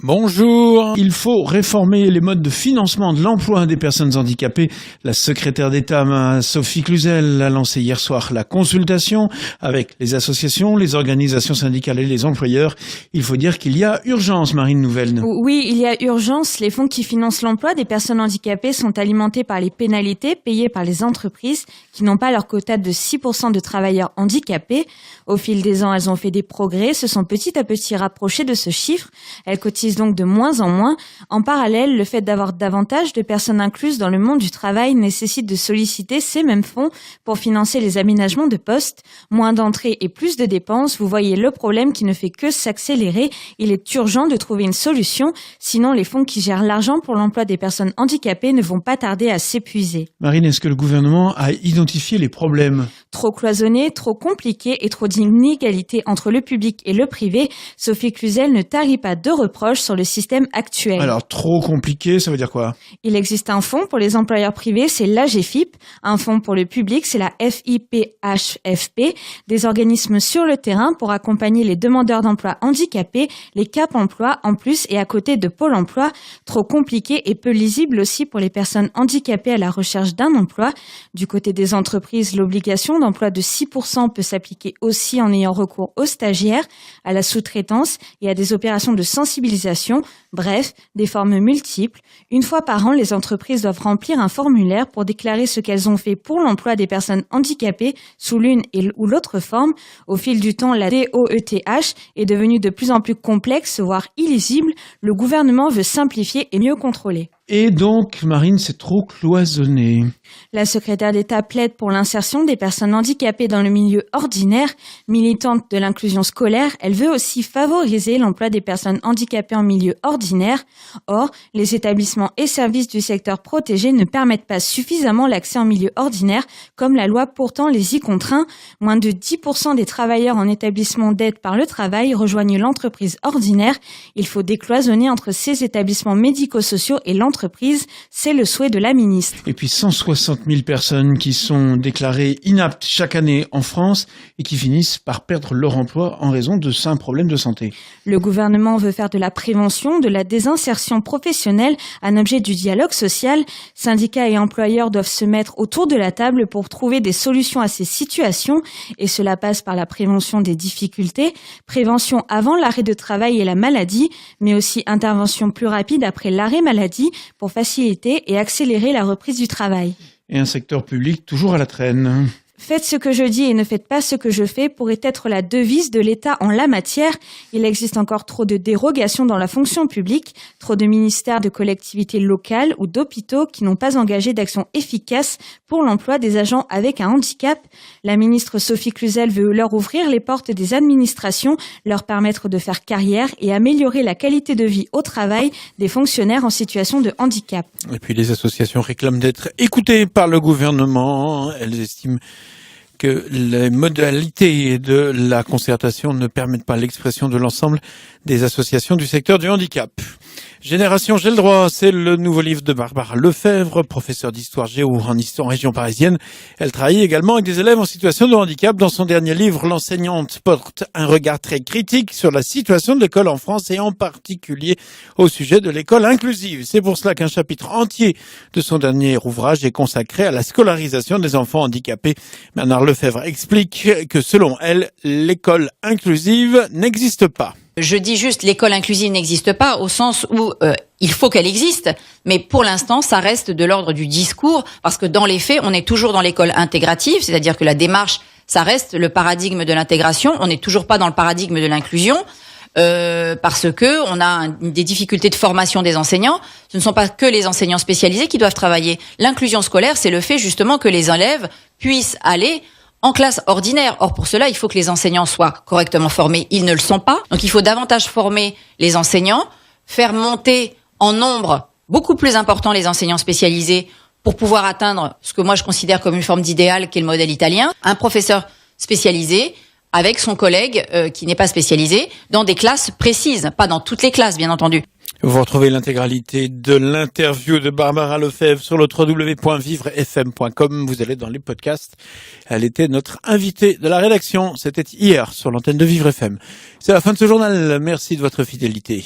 Bonjour. Il faut réformer les modes de financement de l'emploi des personnes handicapées. La secrétaire d'État, Sophie Cluzel, a lancé hier soir la consultation avec les associations, les organisations syndicales et les employeurs. Il faut dire qu'il y a urgence, Marine Nouvelle. Oui, il y a urgence. Les fonds qui financent l'emploi des personnes handicapées sont alimentés par les pénalités payées par les entreprises qui n'ont pas leur quota de 6% de travailleurs handicapés. Au fil des ans, elles ont fait des progrès, se sont petit à petit rapprochées de ce chiffre. Elles cotisent donc de moins en moins. En parallèle, le fait d'avoir davantage de personnes incluses dans le monde du travail nécessite de solliciter ces mêmes fonds pour financer les aménagements de postes. Moins d'entrées et plus de dépenses, vous voyez le problème qui ne fait que s'accélérer. Il est urgent de trouver une solution, sinon les fonds qui gèrent l'argent pour l'emploi des personnes handicapées ne vont pas tarder à s'épuiser. Marine, est-ce que le gouvernement a identifié les problèmes ? Trop cloisonné, trop compliqué et trop d'inégalités entre le public et le privé, Sophie Cluzel ne tarit pas de reproches sur le système actuel. Alors, trop compliqué, ça veut dire quoi ? Il existe un fonds pour les employeurs privés, c'est l'AGFIP. Un fonds pour le public, c'est la FIPHFP. Des organismes sur le terrain pour accompagner les demandeurs d'emploi handicapés, les Cap Emploi en plus et à côté de Pôle Emploi. Trop compliqué et peu lisible aussi pour les personnes handicapées à la recherche d'un emploi. Du côté des entreprises, l'obligation d'emploi de 6% peut s'appliquer aussi en ayant recours aux stagiaires, à la sous-traitance et à des opérations de sensibilisation. Bref, des formes multiples. Une fois par an, les entreprises doivent remplir un formulaire pour déclarer ce qu'elles ont fait pour l'emploi des personnes handicapées sous l'une ou l'autre forme. Au fil du temps, la DOETH est devenue de plus en plus complexe, voire illisible. Le gouvernement veut simplifier et mieux contrôler. Et donc, Marine, c'est trop cloisonné. La secrétaire d'État plaide pour l'insertion des personnes handicapées dans le milieu ordinaire. Militante de l'inclusion scolaire, elle veut aussi favoriser l'emploi des personnes handicapées en milieu ordinaire. Or, les établissements et services du secteur protégé ne permettent pas suffisamment l'accès en milieu ordinaire, comme la loi pourtant les y contraint. Moins de 10% des travailleurs en établissement d'aide par le travail rejoignent l'entreprise ordinaire. Il faut décloisonner entre ces établissements médico-sociaux et l'entreprise, c'est le souhait de la ministre. Et puis 160 000 personnes qui sont déclarées inaptes chaque année en France et qui finissent par perdre leur emploi en raison de simples problèmes de santé. Le gouvernement veut faire de la prévention, de la désinsertion professionnelle un objet du dialogue social. Syndicats et employeurs doivent se mettre autour de la table pour trouver des solutions à ces situations et cela passe par la prévention des difficultés, prévention avant l'arrêt de travail et la maladie, mais aussi intervention plus rapide après l'arrêt maladie pour faciliter et accélérer la reprise du travail. Et un secteur public toujours à la traîne. Faites ce que je dis et ne faites pas ce que je fais pourrait être la devise de l'État en la matière. Il existe encore trop de dérogations dans la fonction publique, trop de ministères, de collectivités locales ou d'hôpitaux qui n'ont pas engagé d'action efficace pour l'emploi des agents avec un handicap. La ministre Sophie Cluzel veut leur ouvrir les portes des administrations, leur permettre de faire carrière et améliorer la qualité de vie au travail des fonctionnaires en situation de handicap. Et puis les associations réclament d'être écoutées par le gouvernement. Elles estiment que les modalités de la concertation ne permettent pas l'expression de l'ensemble des associations du secteur du handicap. Génération, j'ai le droit, c'est le nouveau livre de Barbara Lefebvre, professeure d'histoire géo en région parisienne. Elle travaille également avec des élèves en situation de handicap. Dans son dernier livre, l'enseignante porte un regard très critique sur la situation de l'école en France et en particulier au sujet de l'école inclusive. C'est pour cela qu'un chapitre entier de son dernier ouvrage est consacré à la scolarisation des enfants handicapés. Bernard Lefebvre explique que selon elle, l'école inclusive n'existe pas. Je dis juste l'école inclusive n'existe pas au sens où il faut qu'elle existe, mais pour l'instant ça reste de l'ordre du discours parce que dans les faits on est toujours dans l'école intégrative, c'est-à-dire que la démarche ça reste le paradigme de l'intégration, on n'est toujours pas dans le paradigme de l'inclusion parce que on a des difficultés de formation des enseignants. Ce ne sont pas que les enseignants spécialisés qui doivent travailler. L'inclusion scolaire c'est le fait justement que les élèves puissent aller en classe ordinaire. Or, pour cela, il faut que les enseignants soient correctement formés. Ils ne le sont pas. Donc, il faut davantage former les enseignants, faire monter en nombre beaucoup plus important les enseignants spécialisés pour pouvoir atteindre ce que moi je considère comme une forme d'idéal qui est le modèle italien. Un professeur spécialisé avec son collègue qui n'est pas spécialisé dans des classes précises, pas dans toutes les classes, bien entendu. Vous retrouvez l'intégralité de l'interview de Barbara Lefebvre sur le www.vivrefm.com. Vous allez dans les podcasts. Elle était notre invitée de la rédaction. C'était hier sur l'antenne de Vivre FM. C'est la fin de ce journal. Merci de votre fidélité.